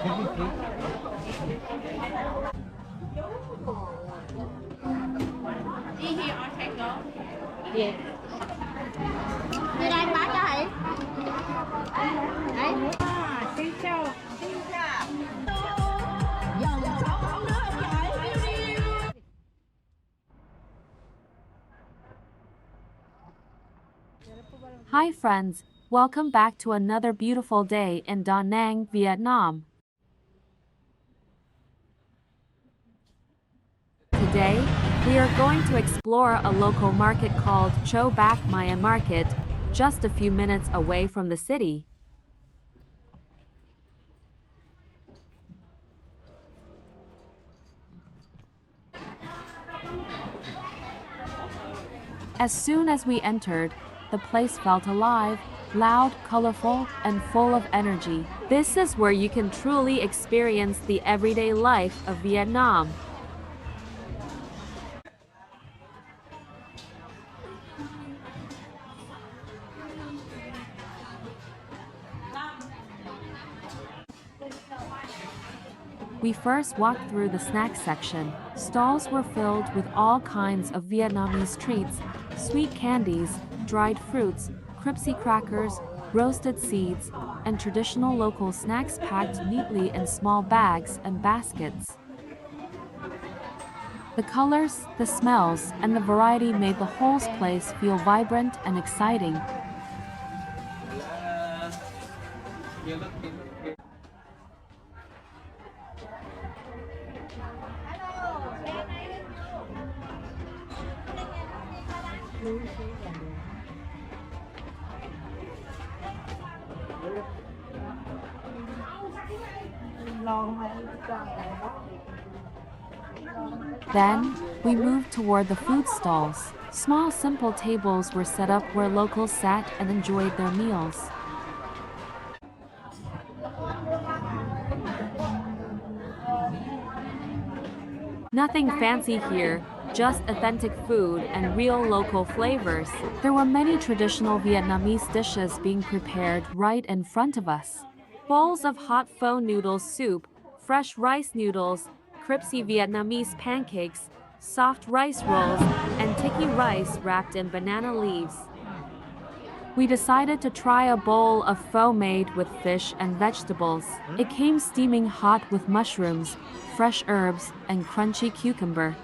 Dạ. Đây đây bán cho chị. Đấy. Xin chào. Hi friends, welcome back to another beautiful day in Da Nang, Vietnam. Today, we are going to explore a local market called Bac My An Market, just a few minutes away from the city. As soon as we entered, the place felt alive, loud, colorful, and full of energy. This is where you can truly experience the everyday life of Vietnam. We first walked through the snack section. Stalls were filled with all kinds of Vietnamese treats, sweet candies, dried fruits, cripsy crackers, roasted seeds, and traditional local snacks packed neatly in small bags and baskets. The colors, the smells, and the variety made the whole place feel vibrant and exciting. Then, we moved toward the food stalls. Small simple tables were set up where locals sat and enjoyed their meals. Nothing fancy here, just authentic food and real local flavors. There were many traditional Vietnamese dishes being prepared right in front of us. Bowls of hot pho noodle soup, fresh rice noodles, cripsy Vietnamese pancakes, soft rice rolls, and tiki rice wrapped in banana leaves. We decided to try a bowl of pho made with fish and vegetables. It came steaming hot with mushrooms, fresh herbs, and crunchy cucumber.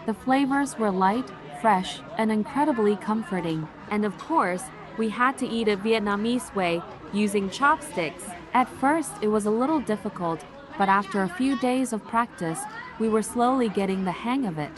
The flavors were light, fresh, and incredibly comforting. And of course, we had to eat it Vietnamese way, using chopsticks. At first, it was a little difficult, but after a few days of practice, we were slowly getting the hang of it.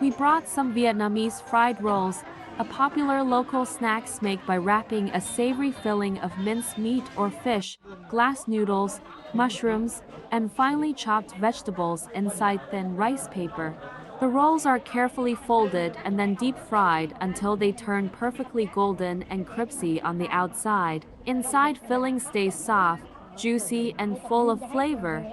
We brought some Vietnamese fried rolls, a popular local snack made by wrapping a savory filling of minced meat or fish, glass noodles, mushrooms, and finely chopped vegetables inside thin rice paper. The rolls are carefully folded and then deep fried until they turn perfectly golden and cripsy on the outside. Inside, filling stays soft, juicy, and full of flavor.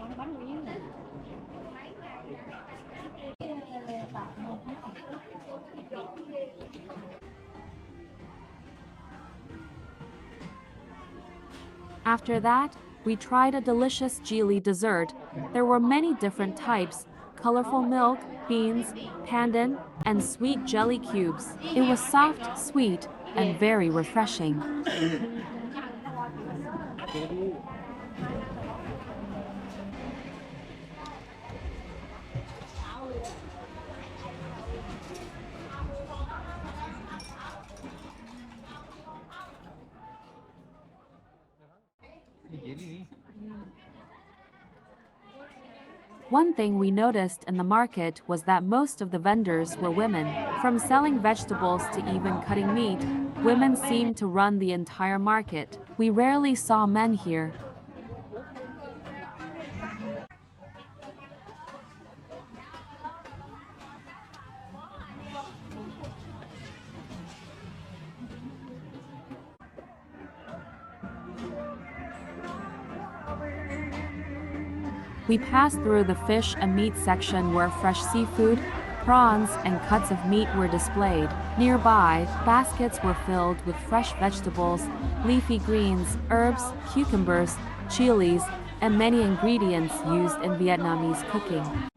After that, we tried a delicious gelee dessert. There were many different types: colorful milk, beans, pandan, and sweet jelly cubes. It was soft, sweet, and very refreshing. One thing we noticed in the market was that most of the vendors were women. From selling vegetables to even cutting meat, women seemed to run the entire market. We rarely saw men here. We passed through the fish and meat section where fresh seafood, prawns, and cuts of meat were displayed. Nearby, baskets were filled with fresh vegetables, leafy greens, herbs, cucumbers, chilies, and many ingredients used in Vietnamese cooking.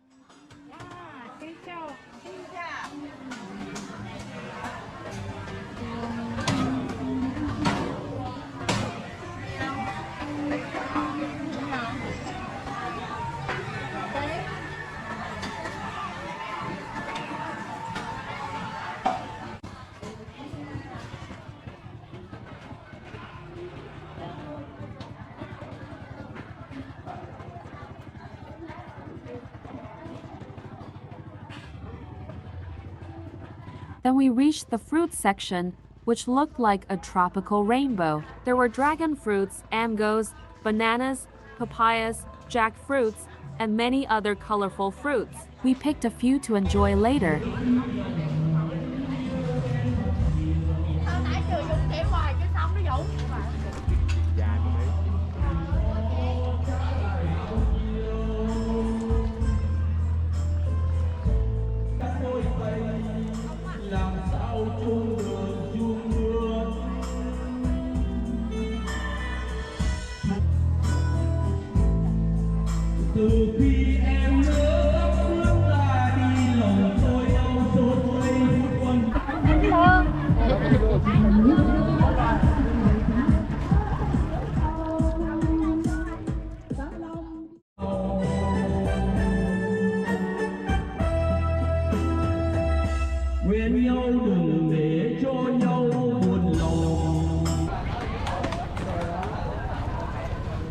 Then we reached the fruit section, which looked like a tropical rainbow. There were dragon fruits, mangoes, bananas, papayas, jackfruits, and many other colorful fruits. We picked a few to enjoy later.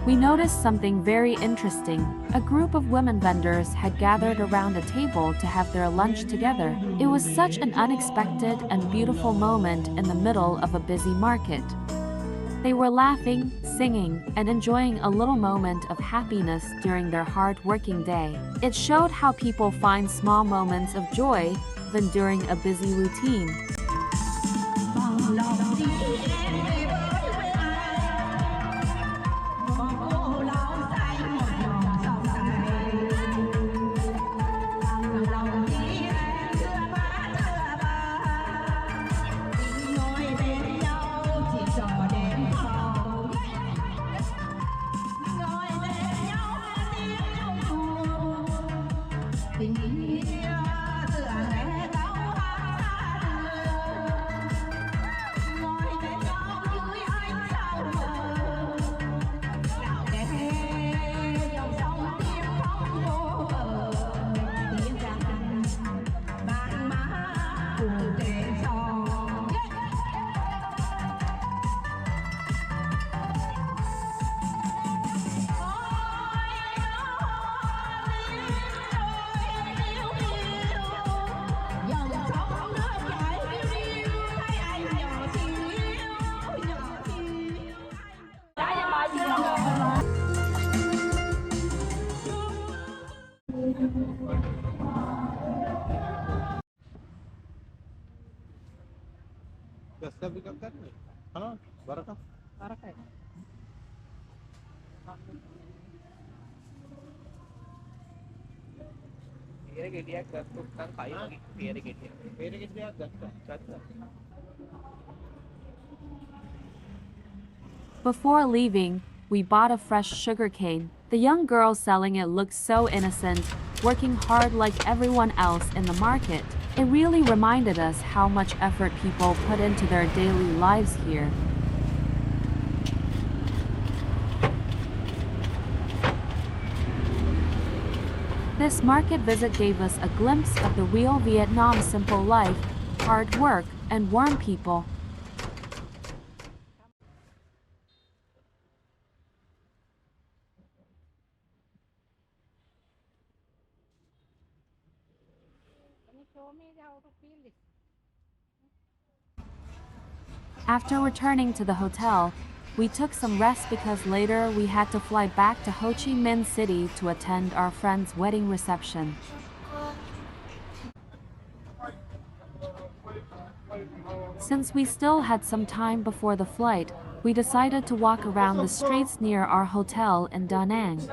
We noticed something very interesting. A group of women vendors had gathered around a table to have their lunch together. It was such an unexpected and beautiful moment in the middle of a busy market. They were laughing, singing, and enjoying a little moment of happiness during their hard-working day. It showed how people find small moments of joy even during a busy routine. Before leaving, we bought a fresh sugarcane. The young girl selling it looked so innocent, working hard like everyone else in the market. It really reminded us how much effort people put into their daily lives here. This market visit gave us a glimpse of the real Vietnam simple life, hard work, and warm people. After returning to the hotel, we took some rest because later we had to fly back to Ho Chi Minh City to attend our friend's wedding reception. Since we still had some time before the flight, we decided to walk around the streets near our hotel in Da Nang.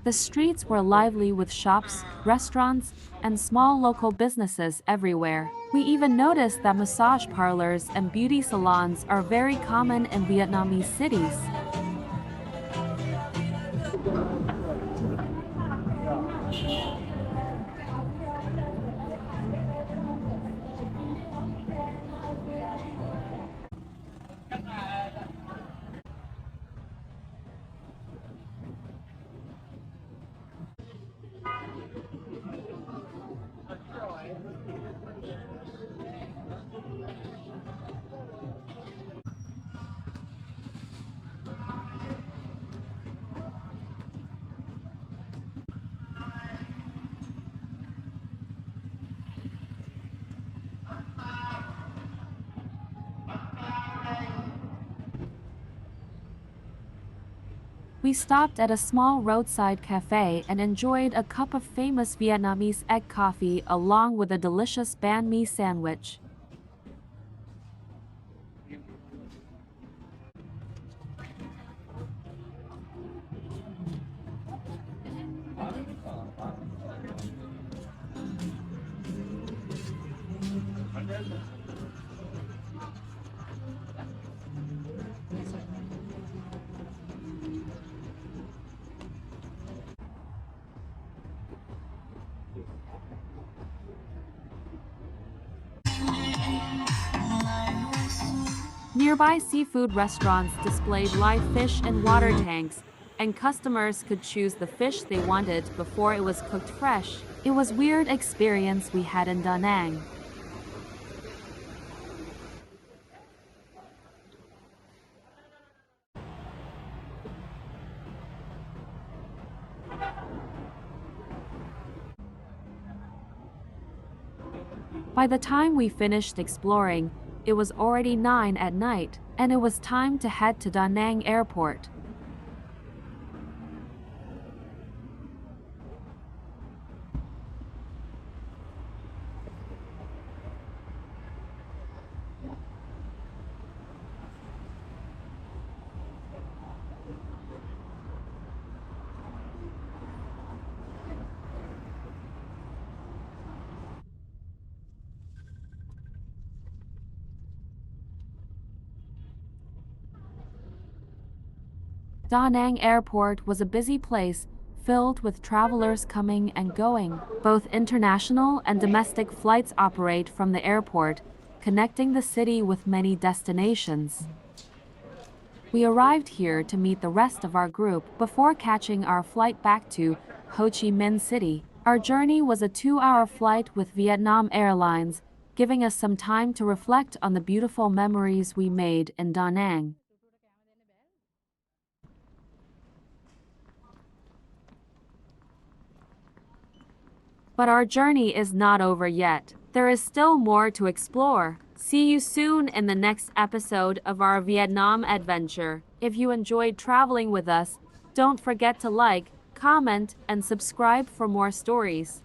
The streets were lively with shops, restaurants, and small local businesses everywhere. We even noticed that massage parlors and beauty salons are very common in Vietnamese cities. We stopped at a small roadside cafe and enjoyed a cup of famous Vietnamese egg coffee along with a delicious banh mi sandwich. Nearby seafood restaurants displayed live fish in water tanks, and customers could choose the fish they wanted before it was cooked fresh. It was a weird experience we had in Da Nang. By the time we finished exploring, it was already 9 at night, and it was time to head to Da Nang Airport. Da Nang Airport was a busy place, filled with travelers coming and going. Both international and domestic flights operate from the airport, connecting the city with many destinations. We arrived here to meet the rest of our group before catching our flight back to Ho Chi Minh City. Our journey was a 2-hour flight with Vietnam Airlines, giving us some time to reflect on the beautiful memories we made in Da Nang. But our journey is not over yet. There is still more to explore. See you soon in the next episode of our Vietnam adventure. If you enjoyed traveling with us, don't forget to like, comment, and subscribe for more stories.